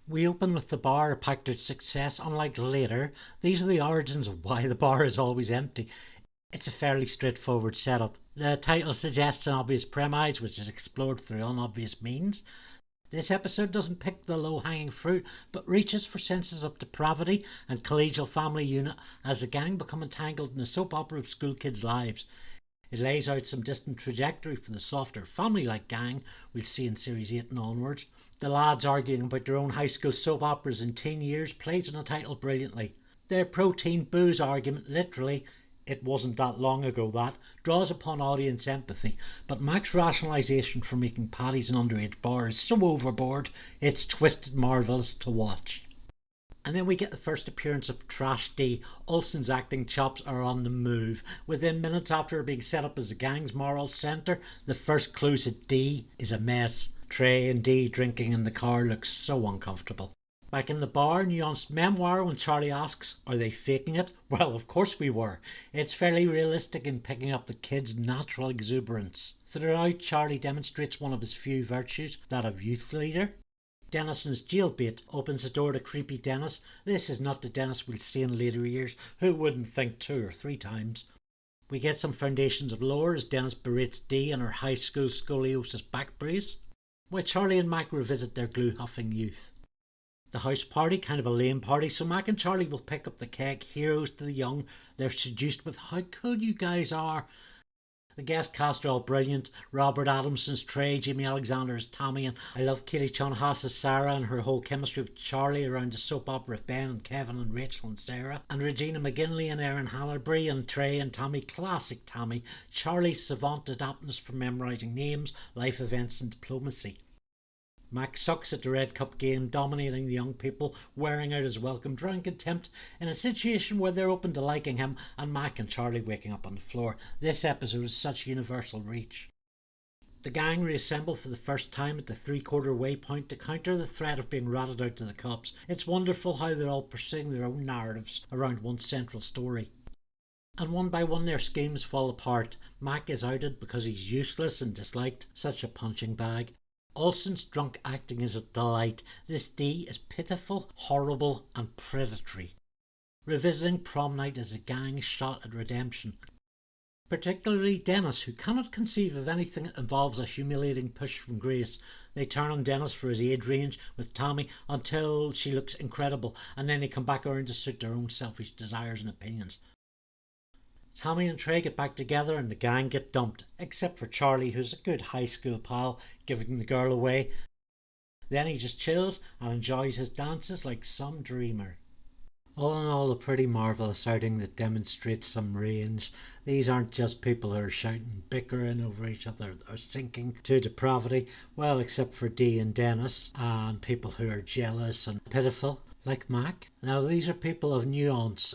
We open with the bar a packed success. Unlike later, these are the origins of why the bar is always empty. It's a fairly straightforward setup. The title suggests an obvious premise which is explored through unobvious means. This episode doesn't pick the low-hanging fruit, but reaches for senses of depravity and collegial family unit as the gang become entangled in a soap opera of school kids' lives. It lays out some distant trajectory for the softer, family-like gang we'll see in Series 8 and onwards. The lads arguing about their own high school soap operas in teen years plays on the title brilliantly. Their pro-teen booze argument, literally, it wasn't that long ago that, draws upon audience empathy, but Mac's rationalisation for making patties in underage bars is so overboard, it's twisted marvellous to watch. And then we get the first appearance of Trash D. Olsen's acting chops are on the move. Within minutes after being set up as the gang's moral centre, the first clues that D is a mess. Trey and D drinking in the car looks so uncomfortable. Back in the bar, nuanced memoir when Charlie asks, are they faking it? Well, of course we were. It's fairly realistic in picking up the kid's natural exuberance. Throughout, Charlie demonstrates one of his few virtues, that of youth leader. Dennison's jailbait opens the door to creepy Dennis. This is not the Dennis we'll see in later years, who wouldn't think 2 or 3 times. We get some foundations of lore as Dennis berates Dee and her high school scoliosis back brace, while Charlie and Mac revisit their glue-huffing youth. The house party, kind of a lame party, so Mac and Charlie will pick up the keg, heroes to the young. They're seduced with how cool you guys are. The guest cast are all brilliant. Robert Adamson's Trey, Jamie Alexander's Tammy, and I love Katie Chon-Hass's Sarah and her whole chemistry with Charlie around the soap opera of Ben and Kevin and Rachel and Sarah. And Regina McGinley and Erin Hanna-Brie and Trey and Tammy, classic Tammy. Charlie's savant adaptness for memorising names, life events and diplomacy. Mac sucks at the Red Cup game, dominating the young people, wearing out his welcome, drawing contempt in a situation where they're open to liking him, and Mac and Charlie waking up on the floor. This episode is such universal reach. The gang reassemble for the first time at the 3/4 way point to counter the threat of being ratted out to the cops. It's wonderful how they're all pursuing their own narratives around one central story. And one by one their schemes fall apart. Mac is outed because he's useless and disliked, such a punching bag. Olsen's drunk acting is a delight. This D is pitiful, horrible and predatory. Revisiting prom night as a gang shot at redemption. Particularly Dennis, who cannot conceive of anything that involves a humiliating push from grace. They turn on Dennis for his age range with Tammy until she looks incredible, and then they come back around to suit their own selfish desires and opinions. Tammy and Trey get back together and the gang get dumped, except for Charlie, who's a good high school pal, giving the girl away. Then he just chills and enjoys his dances like some dreamer. All in all, a pretty marvellous outing that demonstrates some range. These aren't just people who are shouting, bickering over each other, or sinking to depravity, well, except for Dee and Dennis, and people who are jealous and pitiful, like Mac. Now, these are people of nuance,